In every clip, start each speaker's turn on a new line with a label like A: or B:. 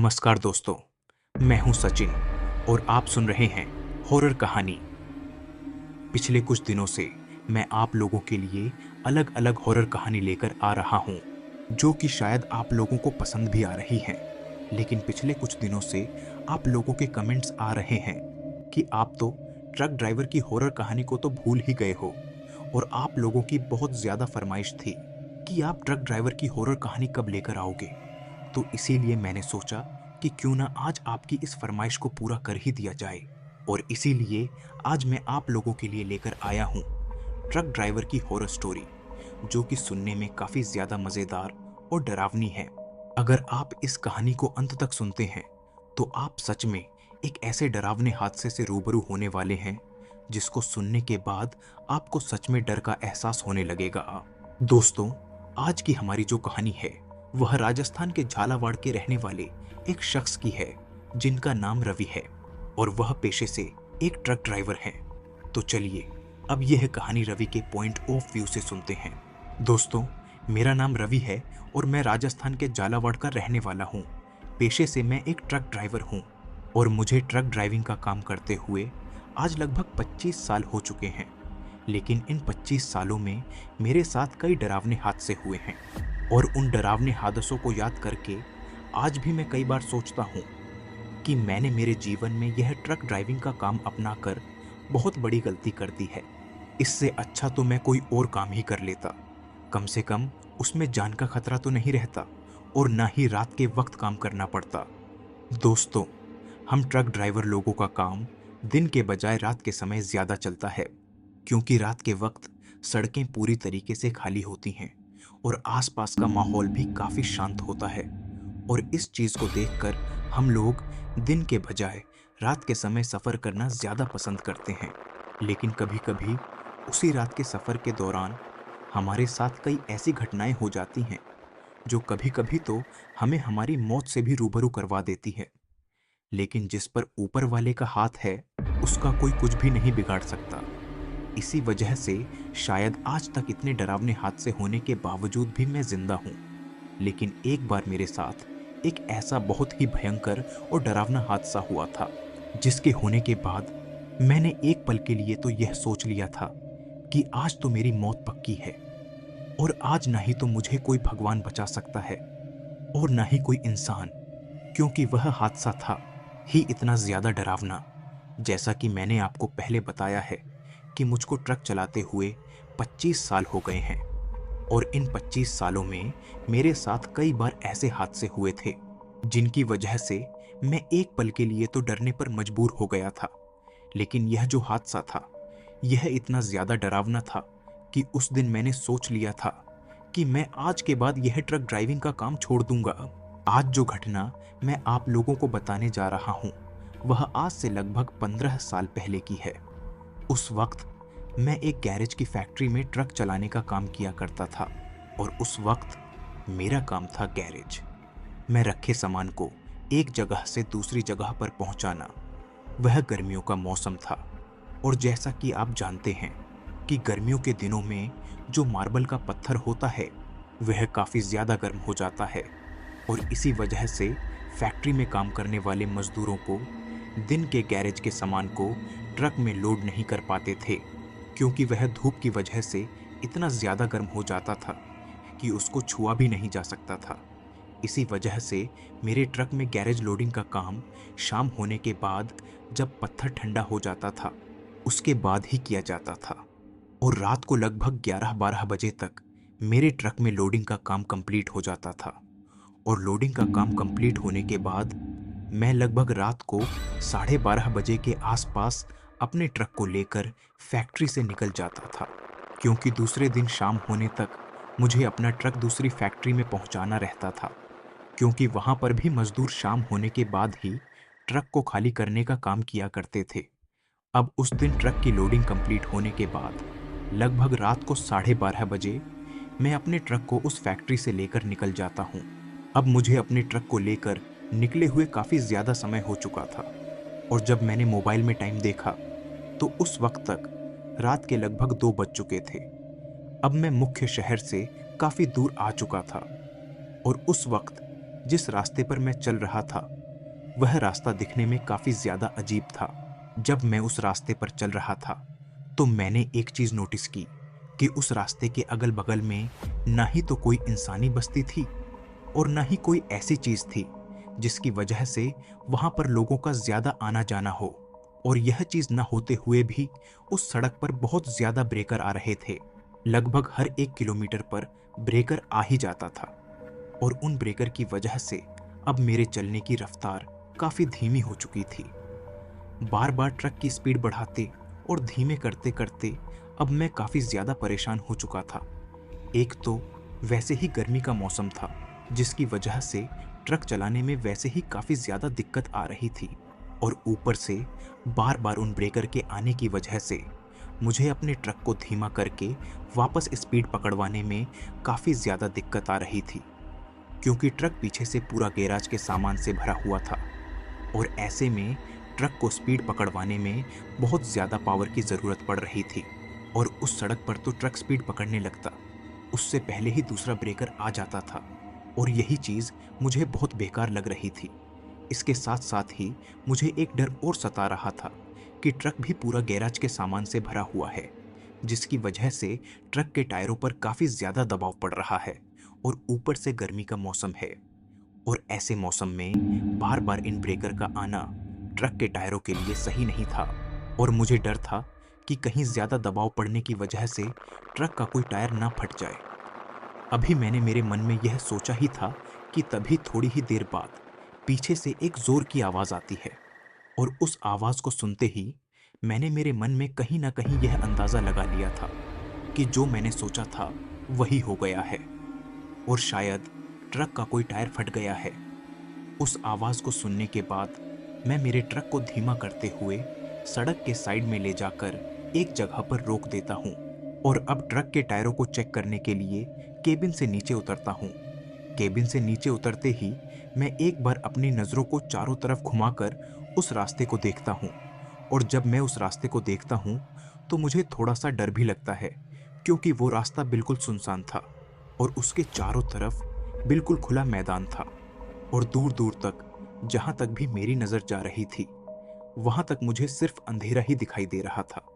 A: नमस्कार दोस्तों, मैं हूं सचिन और आप सुन रहे हैं हॉरर कहानी। पिछले कुछ दिनों से मैं आप लोगों के लिए अलग अलग हॉरर कहानी लेकर आ रहा हूं, जो कि शायद आप लोगों को पसंद भी आ रही हैं। लेकिन पिछले कुछ दिनों से आप लोगों के कमेंट्स आ रहे हैं कि आप तो ट्रक ड्राइवर की हॉरर कहानी को तो भूल ही गए हो, और आप लोगों की बहुत ज़्यादा फरमाइश थी कि आप ट्रक ड्राइवर की हॉरर कहानी कब लेकर आओगे। तो इसीलिए मैंने सोचा कि क्यों ना आज आपकी इस फरमाइश को पूरा कर ही दिया जाए, और इसीलिए आज मैं आप लोगों के लिए लेकर आया हूँ ट्रक ड्राइवर की हॉरर स्टोरी, जो कि सुनने में काफ़ी ज़्यादा मज़ेदार और डरावनी है। अगर आप इस कहानी को अंत तक सुनते हैं तो आप सच में एक ऐसे डरावने हादसे से रूबरू होने वाले हैं जिसको सुनने के बाद आपको सच में डर का एहसास होने लगेगा। दोस्तों, आज की हमारी जो कहानी है वह राजस्थान के झालावाड़ के रहने वाले एक शख्स की है जिनका नाम रवि है, और वह पेशे से एक ट्रक ड्राइवर हैं। तो चलिए अब यह कहानी रवि के पॉइंट ऑफ व्यू से सुनते हैं। दोस्तों, मेरा नाम रवि है और मैं राजस्थान के झालावाड़ का रहने वाला हूँ। पेशे से मैं एक ट्रक ड्राइवर हूँ और मुझे ट्रक ड्राइविंग का काम करते हुए आज लगभग 25 साल हो चुके हैं। लेकिन इन 25 सालों में मेरे साथ कई डरावने हादसे हुए हैं, और उन डरावने हादसों को याद करके आज भी मैं कई बार सोचता हूँ कि मैंने मेरे जीवन में यह ट्रक ड्राइविंग का काम अपनाकर बहुत बड़ी गलती कर दी है। इससे अच्छा तो मैं कोई और काम ही कर लेता। कम से कम उसमें जान का खतरा तो नहीं रहता और ना ही रात के वक्त काम करना पड़ता। दोस्तों, हम ट्रक ड्राइवर लोगों का काम दिन के बजाय रात के समय ज़्यादा चलता है, क्योंकि रात के वक्त सड़कें पूरी तरीके से खाली होती हैं और आसपास का माहौल भी काफ़ी शांत होता है। और इस चीज़ को देखकर हम लोग दिन के बजाय रात के समय सफ़र करना ज़्यादा पसंद करते हैं। लेकिन कभी-कभी उसी रात के सफ़र के दौरान हमारे साथ कई ऐसी घटनाएं हो जाती हैं जो कभी-कभी तो हमें हमारी मौत से भी रूबरू करवा देती है। लेकिन जिस पर ऊपर वाले का हाथ है, उसका कोई कुछ भी नहीं बिगाड़ सकता। इसी वजह से शायद आज तक इतने डरावने हादसे होने के बावजूद भी मैं जिंदा हूँ। लेकिन एक बार मेरे साथ एक ऐसा बहुत ही भयंकर और डरावना हादसा हुआ था, जिसके होने के बाद मैंने एक पल के लिए तो यह सोच लिया था कि आज तो मेरी मौत पक्की है, और आज ना ही तो मुझे कोई भगवान बचा सकता है और ना ही कोई इंसान, क्योंकि वह हादसा था ही इतना ज़्यादा डरावना। जैसा कि मैंने आपको पहले बताया है कि मुझको ट्रक चलाते हुए 25 साल हो गए हैं, और इन 25 सालों में मेरे साथ कई बार ऐसे हादसे हुए थे जिनकी वजह से मैं एक पल के लिए तो डरने पर मजबूर हो गया था। लेकिन यह जो हादसा था, यह इतना ज़्यादा डरावना था कि उस दिन मैंने सोच लिया था कि मैं आज के बाद यह ट्रक ड्राइविंग का काम छोड़ दूंगा। आज जो घटना मैं आप लोगों को बताने जा रहा हूँ वह आज से लगभग 15 साल पहले की है। उस वक्त मैं एक गैरेज की फैक्ट्री में ट्रक चलाने का काम किया करता था, और उस वक्त मेरा काम था गैरेज में रखे सामान को एक जगह से दूसरी जगह पर पहुंचाना। वह गर्मियों का मौसम था, और जैसा कि आप जानते हैं कि गर्मियों के दिनों में जो मार्बल का पत्थर होता है वह काफ़ी ज़्यादा गर्म हो जाता है, और इसी वजह से फैक्ट्री में काम करने वाले मजदूरों को दिन के गैरेज के सामान को ट्रक में लोड नहीं कर पाते थे, क्योंकि वह धूप की वजह से इतना ज़्यादा गर्म हो जाता था कि उसको छुआ भी नहीं जा सकता था। इसी वजह से मेरे ट्रक में गैरेज लोडिंग का काम शाम होने के बाद, जब पत्थर ठंडा हो जाता था, उसके बाद ही किया जाता था। और रात को लगभग 11-12 बजे तक मेरे ट्रक में लोडिंग का काम कंप्लीट हो जाता था। और लोडिंग का काम कंप्लीट होने के बाद मैं लगभग रात को 12:30 बजे के आसपास अपने ट्रक को लेकर फैक्ट्री से निकल जाता था, क्योंकि दूसरे दिन शाम होने तक मुझे अपना ट्रक दूसरी फैक्ट्री में पहुंचाना रहता था, क्योंकि वहां पर भी मजदूर शाम होने के बाद ही ट्रक को खाली करने का काम किया करते थे। अब उस दिन ट्रक की लोडिंग कंप्लीट होने के बाद लगभग रात को 12:30 बजे मैं अपने ट्रक को उस फैक्ट्री से लेकर निकल जाता हूँ। अब मुझे अपने ट्रक को लेकर निकले हुए काफ़ी ज़्यादा समय हो चुका था, और जब मैंने मोबाइल में टाइम देखा तो उस वक्त तक रात के लगभग 2 बज चुके थे। अब मैं मुख्य शहर से काफ़ी दूर आ चुका था, और उस वक्त जिस रास्ते पर मैं चल रहा था वह रास्ता दिखने में काफी ज्यादा अजीब था। जब मैं उस रास्ते पर चल रहा था तो मैंने एक चीज नोटिस की कि उस रास्ते के अगल बगल में ना ही तो कोई इंसानी बस्ती थी और ना ही कोई ऐसी चीज थी जिसकी वजह से वहां पर लोगों का ज्यादा आना जाना हो। और यह चीज न होते हुए भी उस सड़क पर बहुत ज्यादा ब्रेकर आ रहे थे। लगभग हर 1 किलोमीटर पर ब्रेकर आ ही जाता था और उन ब्रेकर की वजह से अब मेरे चलने की रफ्तार काफी धीमी हो चुकी थी। बार बार ट्रक की स्पीड बढ़ाते और धीमे करते करते अब मैं काफी ज्यादा परेशान हो चुका था। एक तो वैसे ही गर्मी का मौसम था जिसकी वजह से ट्रक चलाने में वैसे ही काफी ज्यादा दिक्कत आ रही थी और ऊपर से बार बार उन ब्रेकर के आने की वजह से मुझे अपने ट्रक को धीमा करके वापस स्पीड पकड़वाने में काफी ज्यादा दिक्कत आ रही थी, क्योंकि ट्रक पीछे से पूरा गैराज के सामान से भरा हुआ था और ऐसे में ट्रक को स्पीड पकड़वाने में बहुत ज्यादा पावर की जरूरत पड़ रही थी। और उस सड़क पर तो ट्रक स्पीड पकड़ने लगता उससे पहले ही दूसरा ब्रेकर आ जाता था और यही चीज मुझे बहुत बेकार लग रही थी। इसके साथ साथ ही मुझे एक डर और सता रहा था कि ट्रक भी पूरा गैराज के सामान से भरा हुआ है, जिसकी वजह से ट्रक के टायरों पर काफी ज्यादा दबाव पड़ रहा है और ऊपर से गर्मी का मौसम है। और ऐसे मौसम में बार बार इन ब्रेकर का आना ट्रक के टायरों के लिए सही नहीं था और मुझे डर था कि कहीं ज्यादा दबाव पड़ने की वजह से ट्रक का कोई टायर ना फट जाए। अभी मैंने मेरे मन में यह सोचा ही था कि तभी थोड़ी ही देर बाद पीछे से एक जोर की आवाज आती है और उस आवाज को सुनते ही मैंने मेरे मन में कहीं ना कहीं यह अंदाजा लगा लिया था कि जो मैंने सोचा था वही हो गया है और शायद ट्रक का कोई टायर फट गया है। उस आवाज को सुनने के बाद मैं मेरे ट्रक को धीमा करते हुए सड़क के साइड में ले जाकर एक जगह पर रोक देता हूँ और अब ट्रक के टायरों को चेक करने के लिए केबिन से नीचे उतरता हूँ। केबिन से नीचे उतरते ही मैं एक बार अपनी नजरों को चारों तरफ घुमाकर उस रास्ते को देखता हूँ और जब मैं उस रास्ते को देखता हूँ तो मुझे थोड़ा सा डर भी लगता है, क्योंकि वो रास्ता बिल्कुल सुनसान था और उसके चारों तरफ बिल्कुल खुला मैदान था और दूर दूर तक जहां तक भी मेरी नजर जा रही थी वहां तक मुझे सिर्फ अंधेरा ही दिखाई दे रहा था।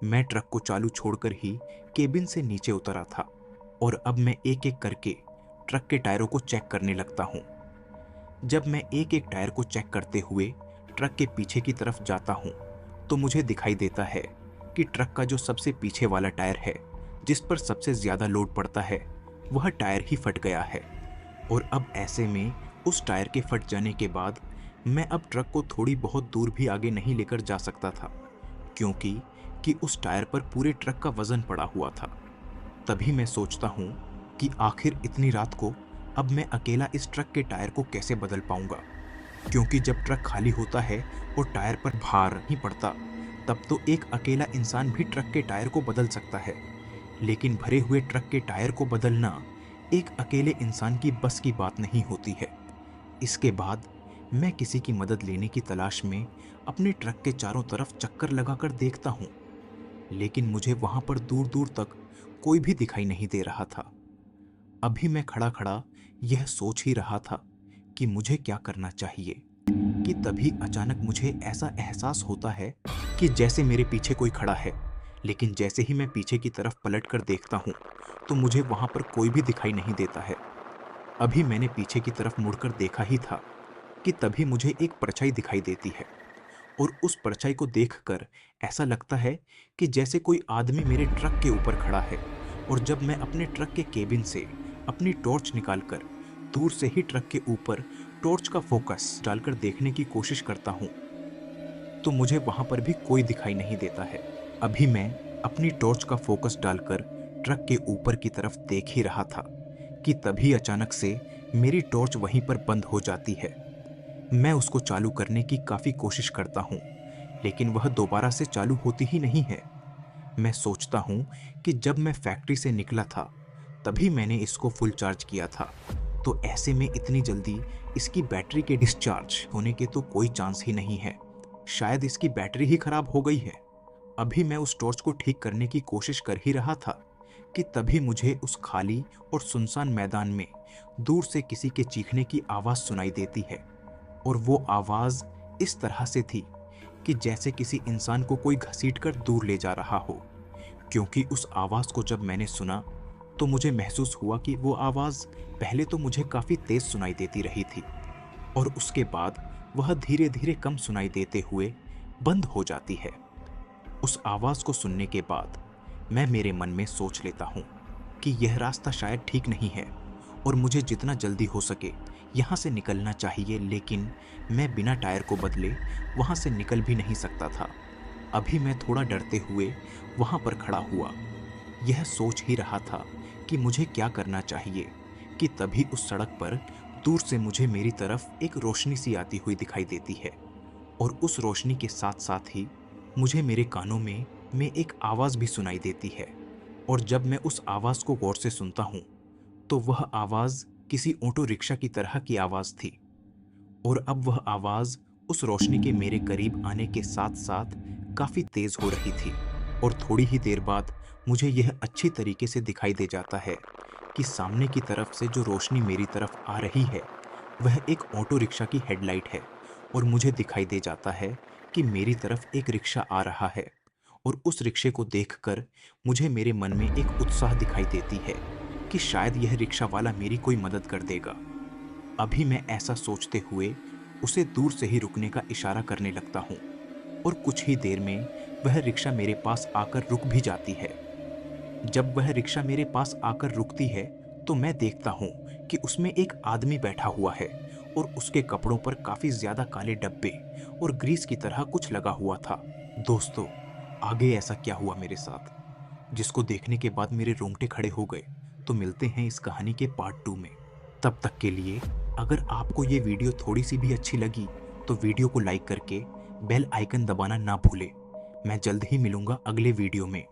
A: मैं ट्रक को चालू छोड़कर ही केबिन से नीचे उतरा था और अब मैं एक एक करके ट्रक के टायरों को चेक करने लगता हूँ। जब मैं एक एक टायर को चेक करते हुए ट्रक के पीछे की तरफ जाता हूँ तो मुझे दिखाई देता है कि ट्रक का जो सबसे पीछे वाला टायर है, जिस पर सबसे ज्यादा लोड पड़ता है, वह टायर ही फट गया है। और अब ऐसे में उस टायर के फट जाने के बाद मैं अब ट्रक को थोड़ी बहुत दूर भी आगे नहीं लेकर जा सकता था, क्योंकि उस टायर पर पूरे ट्रक का वजन पड़ा हुआ था। तभी मैं सोचता हूँ कि आखिर इतनी रात को अब मैं अकेला इस ट्रक के टायर को कैसे बदल पाऊंगा, क्योंकि जब ट्रक खाली होता है और टायर पर भार नहीं पड़ता तब तो एक अकेला इंसान भी ट्रक के टायर को बदल सकता है, लेकिन भरे हुए ट्रक के टायर को बदलना एक अकेले इंसान की बस की बात नहीं होती है। इसके बाद मैं किसी की मदद लेने की तलाश में अपने ट्रक के चारों तरफ चक्कर लगाकर देखता हूँ, लेकिन मुझे वहां पर दूर दूर तक कोई भी दिखाई नहीं दे रहा था। अभी मैं खड़ा खड़ा यह सोच ही रहा था कि मुझे क्या करना चाहिए कि तभी अचानक मुझे ऐसा एहसास होता है कि जैसे मेरे पीछे कोई खड़ा है, लेकिन जैसे ही मैं पीछे की तरफ पलट कर देखता हूँ तो मुझे वहां पर कोई भी दिखाई नहीं देता है। अभी मैंने पीछे की तरफ मुड़कर देखा ही था कि तभी मुझे एक परछाई दिखाई देती है और उस परछाई को देखकर ऐसा लगता है कि जैसे कोई आदमी मेरे ट्रक के ऊपर खड़ा है। और जब मैं अपने ट्रक के केबिन से अपनी टॉर्च निकालकर दूर से ही ट्रक के ऊपर टॉर्च का फोकस डालकर देखने की कोशिश करता हूँ तो मुझे वहां पर भी कोई दिखाई नहीं देता है। अभी मैं अपनी टॉर्च का फोकस डालकर ट्रक के ऊपर की तरफ देख ही रहा था कि तभी अचानक से मेरी टॉर्च वहीं पर बंद हो जाती है। मैं उसको चालू करने की काफी कोशिश करता हूँ, लेकिन वह दोबारा से चालू होती ही नहीं है। मैं सोचता हूँ कि जब मैं फैक्ट्री से निकला था तभी मैंने इसको फुल चार्ज किया था, तो ऐसे में इतनी जल्दी इसकी बैटरी के डिस्चार्ज होने के तो कोई चांस ही नहीं है। शायद इसकी बैटरी ही खराब हो गई है। अभी मैं उस टॉर्च को ठीक करने की कोशिश कर ही रहा था कि तभी मुझे उस खाली और सुनसान मैदान में दूर से किसी के चीखने की आवाज़ सुनाई देती है। और वो आवाज़ इस तरह से थी कि जैसे किसी इंसान को कोई घसीटकर दूर ले जा रहा हो। क्योंकि उस आवाज़ को जब मैंने सुना तो मुझे महसूस हुआ कि वो आवाज़ पहले तो मुझे काफ़ी तेज़ सुनाई देती रही थी और उसके बाद वह धीरे धीरे कम सुनाई देते हुए बंद हो जाती है। उस आवाज़ को सुनने के बाद मैं मेरे मन में सोच लेता हूँ कि यह रास्ता शायद ठीक नहीं है और मुझे जितना जल्दी हो सके यहाँ से निकलना चाहिए, लेकिन मैं बिना टायर को बदले वहाँ से निकल भी नहीं सकता था। अभी मैं थोड़ा डरते हुए वहाँ पर खड़ा हुआ, यह सोच ही रहा था कि मुझे क्या करना चाहिए कि तभी उस सड़क पर दूर से मुझे मेरी तरफ एक रोशनी सी आती हुई दिखाई देती है और उस रोशनी के साथ साथ ही मुझे मेरे कानों में एक आवाज़ भी सुनाई देती है। और जब मैं उस आवाज़ को गौर से सुनता हूँ तो वह आवाज़ किसी ऑटो रिक्शा की तरह की आवाज़ थी और अब वह आवाज़ उस रोशनी के मेरे करीब आने के साथ साथ काफ़ी तेज़ हो रही थी। और थोड़ी ही देर बाद मुझे यह अच्छी तरीके से दिखाई दे जाता है कि सामने की तरफ से जो रोशनी मेरी तरफ आ रही है वह एक ऑटो रिक्शा की हेडलाइट है और मुझे दिखाई दे जाता है कि मेरी तरफ एक रिक्शा आ रहा है। और उस रिक्शे को देखकर मुझे मेरे मन में एक उत्साह दिखाई देती है कि शायद यह रिक्शा वाला मेरी कोई मदद कर देगा। अभी मैं ऐसा सोचते हुए उसे दूर से ही रुकने का इशारा करने लगता हूँ और कुछ ही देर में वह रिक्शा मेरे पास आकर रुक भी जाती है। जब वह रिक्शा मेरे पास आकर रुकती है तो मैं देखता हूँ कि उसमें एक आदमी बैठा हुआ है और उसके कपड़ों पर काफी ज्यादा काले डब्बे और ग्रीस की तरह कुछ लगा हुआ था। दोस्तों, आगे ऐसा क्या हुआ मेरे साथ जिसको देखने के बाद मेरे रोंगटे खड़े हो गए, तो मिलते हैं इस कहानी के पार्ट 2 में। तब तक के लिए अगर आपको ये वीडियो थोड़ी सी भी अच्छी लगी तो वीडियो को लाइक करके बेल आइकन दबाना ना भूलें। मैं जल्द ही मिलूंगा अगले वीडियो में।